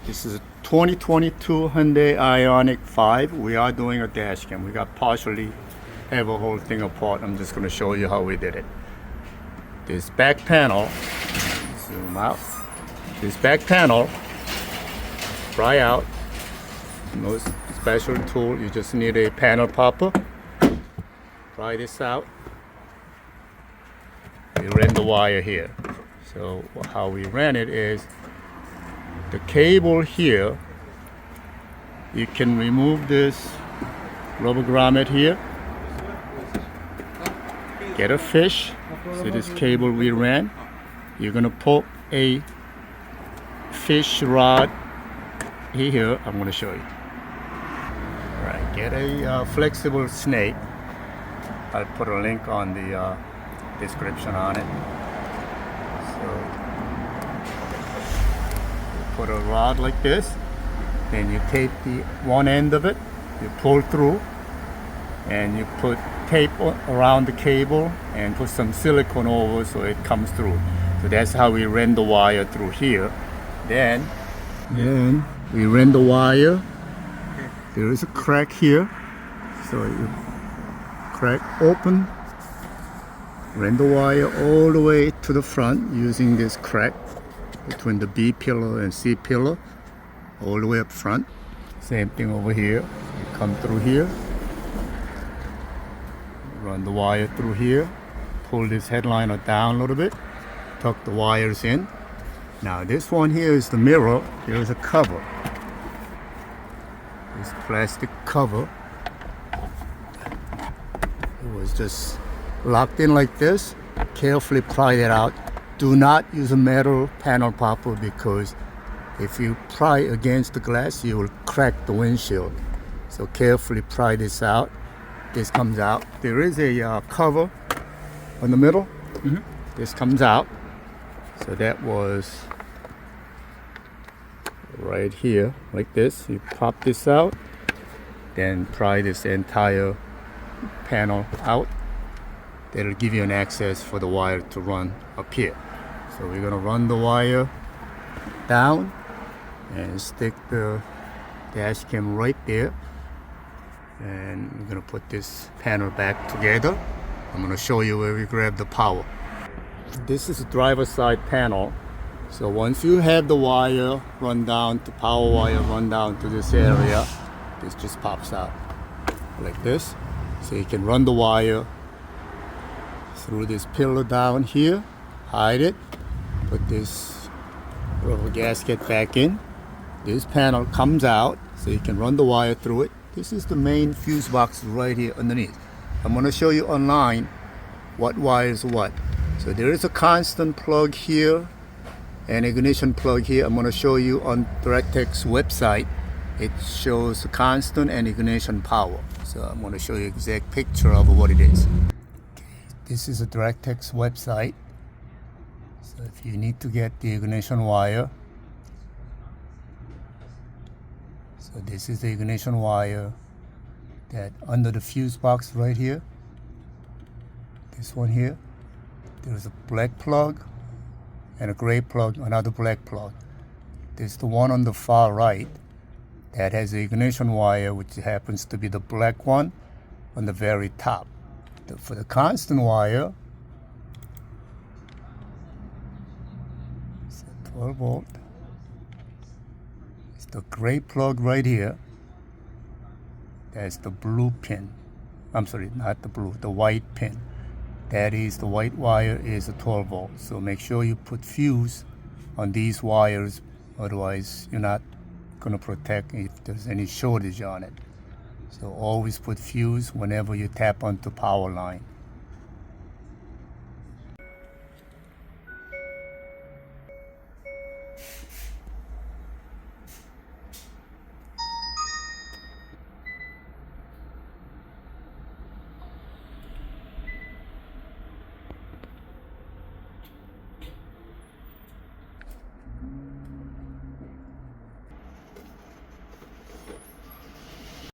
This is a 2022 Hyundai ioniq 5. We are doing a dash cam. We got partially have a whole thing apart. I'm just going to show you how we did it. This back panel, zoom out. This back panel, pry out. No special tool. You just need a panel popper. Pry this out. We ran the wire here. So how we ran it is the cable here. You can remove this rubber grommet here. Get a fish. See this cable we ran? You're gonna poke a fish rod here. I'm gonna show you. All right, get a flexible snake. I'll put a link on the description on it. So you put a rod like this, then you tape the one end of it, you pull through, and you put tape around the cable and put some silicone over so it comes through. So that's how we ran the wire through here. Then we ran the wire. There is a crack here, so you crack open, ran the wire all the way to the front using this crack between the B pillar and C pillar, all the way up front. Same thing over here. You come through here, run the wire through here, pull this headliner down a little bit, tuck the wires in. Now this one here is the mirror. There is a cover. This plastic cover. It was just locked in like this. Carefully pry it out. Do not use a metal panel popper because if you pry against the glass, you will crack the windshield. So carefully pry this out. This comes out. There is a cover on the middle. This comes out. So that was right here, like this. You pop this out, then pry this entire panel out. That'll give you an access for the wire to run up here. So we're gonna run the wire down and stick the dash cam right there. And we're gonna put this panel back together. I'm gonna show you where we grab the power. This is the driver's side panel. So once you have the wire run down to power wire run down to this area, this just pops out like this. So you can run the wire through this pillar down here, hide it, put this rubber gasket back in. This panel comes out so you can run the wire through it. This is the main fuse box right here underneath. I'm going to show you online what wires what. So there is a constant plug here and ignition plug here. I'm going to show you on DirectX website. It shows the constant and ignition power. So I'm going to show you exact picture of what it is. Okay, this is a DirectX website. So if you need to get the ignition wire, so this is the ignition wire that under the fuse box right here. This one here. There's a black plug and a gray plug, another black plug. There's the one on the far right that has the ignition wire, which happens to be the black one on the very top. For the constant wire, it's a 12 volt. It's the gray plug right here. That's the blue pin. I'm sorry, not the blue, the white pin. That is, the white wire is a 12 volt. So make sure you put fuse on these wires, otherwise you're not going to protect if there's any shortage on it. So always put fuse whenever you tap onto power line.